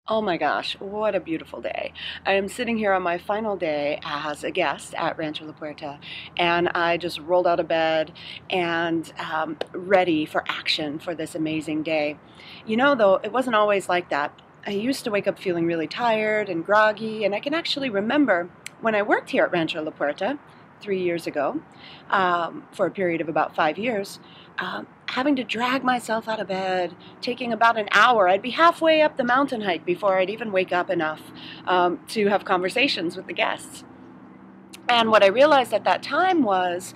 Oh my gosh, what a beautiful day. I am sitting here on my final day as a guest at Rancho La Puerta, and I just rolled out of bed and ready for action for this amazing day. You know, though, it wasn't always like that. I used to wake up feeling really tired and groggy, and I can actually remember when I worked here at Rancho La Puerta 3 years ago, for a period of about 5 years, having to drag myself out of bed, taking about an hour. I'd be halfway up the mountain hike before I'd even wake up enough to have conversations with the guests. And what I realized at that time was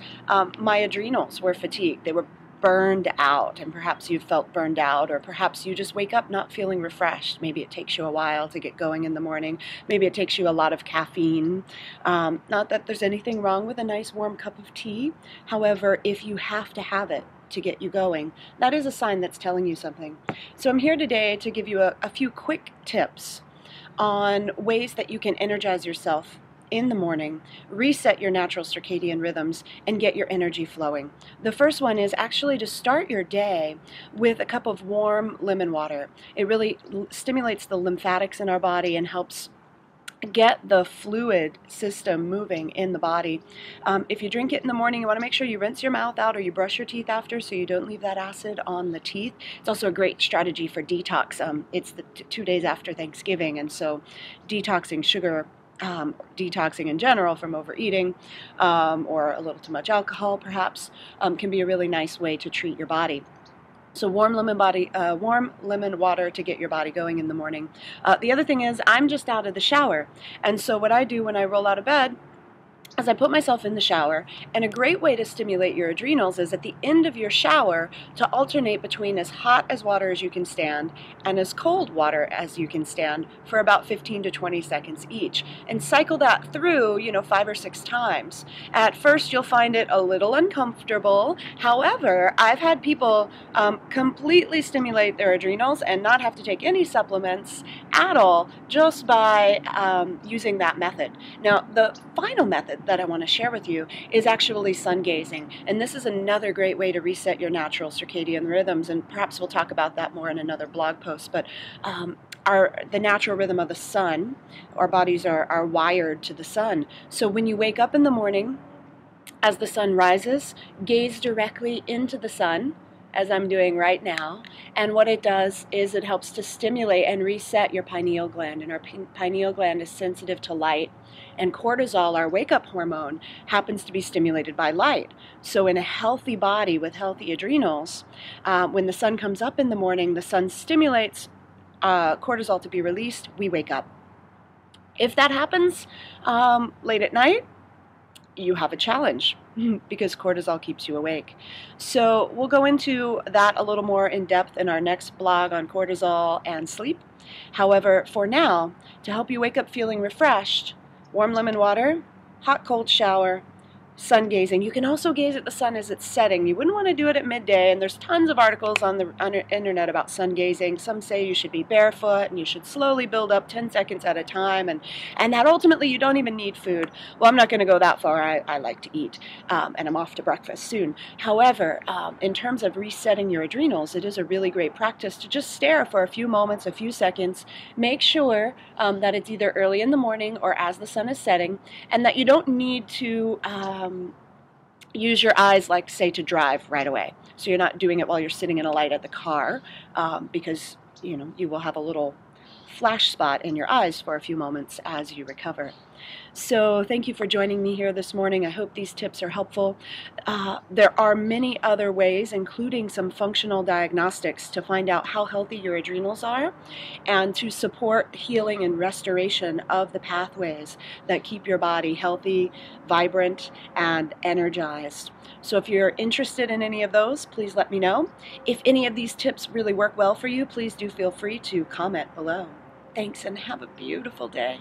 my adrenals were fatigued. They were burned out, and perhaps you felt burned out, or perhaps you just wake up not feeling refreshed. Maybe it takes you a while to get going in the morning. Maybe it takes you a lot of caffeine. Not that there's anything wrong with a nice warm cup of tea. However, if you have to have it to get you going, that is a sign that's telling you something. So I'm here today to give you a few quick tips on ways that you can energize yourself in the morning, reset your natural circadian rhythms, and get your energy flowing. The first one is actually to start your day with a cup of warm lemon water. It really stimulates the lymphatics in our body and helps get the fluid system moving in the body. If you drink it in the morning, you want to make sure you rinse your mouth out or you brush your teeth after so you don't leave that acid on the teeth. It's also a great strategy for detox. It's the 2 days after Thanksgiving, and so detoxing sugar, detoxing in general from overeating or a little too much alcohol perhaps, can be a really nice way to treat your body. So warm lemon water to get your body going in the morning. The other thing is I'm just out of the shower. And so what I do when I roll out of bed is I put myself in the shower, and a great way to stimulate your adrenals is at the end of your shower to alternate between as hot as water as you can stand and as cold water as you can stand for about 15 to 20 seconds each, and cycle that through, 5 or 6 times. At first you'll find it a little uncomfortable. However, I've had people completely stimulate their adrenals and not have to take any supplements at all just by using that method. Now, the final method that I want to share with you is actually sun gazing, and this is another great way to reset your natural circadian rhythms, and perhaps we'll talk about that more in another blog post. But the natural rhythm of the sun, our bodies are wired to the sun. So when you wake up in the morning, as the sun rises, gaze directly into the sun, as I'm doing right now, and what it does is it helps to stimulate and reset your pineal gland, and our pineal gland is sensitive to light, and cortisol, our wake-up hormone, happens to be stimulated by light. So in a healthy body with healthy adrenals, when the sun comes up in the morning, the sun stimulates cortisol to be released, we wake up. If that happens late at night, you have a challenge because cortisol keeps you awake. So we'll go into that a little more in depth in our next blog on cortisol and sleep. However, for now, to help you wake up feeling refreshed, warm lemon water, hot cold shower, sun gazing. You can also gaze at the sun as it's setting. You wouldn't want to do it at midday, and there's tons of articles on the internet about sun gazing. Some say you should be barefoot and you should slowly build up 10 seconds at a time, and that ultimately you don't even need food. Well, I'm not going to go that far. I like to eat, and I'm off to breakfast soon. However, in terms of resetting your adrenals, it is a really great practice to just stare for a few moments, a few seconds. Make sure that it's either early in the morning or as the sun is setting, and that you don't need to use your eyes, like, say, to drive right away. So you're not doing it while you're sitting in a light at the car, because you will have a little flash spot in your eyes for a few moments as you recover. So thank you for joining me here this morning. I hope these tips are helpful. There are many other ways, including some functional diagnostics, to find out how healthy your adrenals are and to support healing and restoration of the pathways that keep your body healthy, vibrant, and energized. So if you're interested in any of those, please let me know. If any of these tips really work well for you, please do feel free to comment below. Thanks, and have a beautiful day.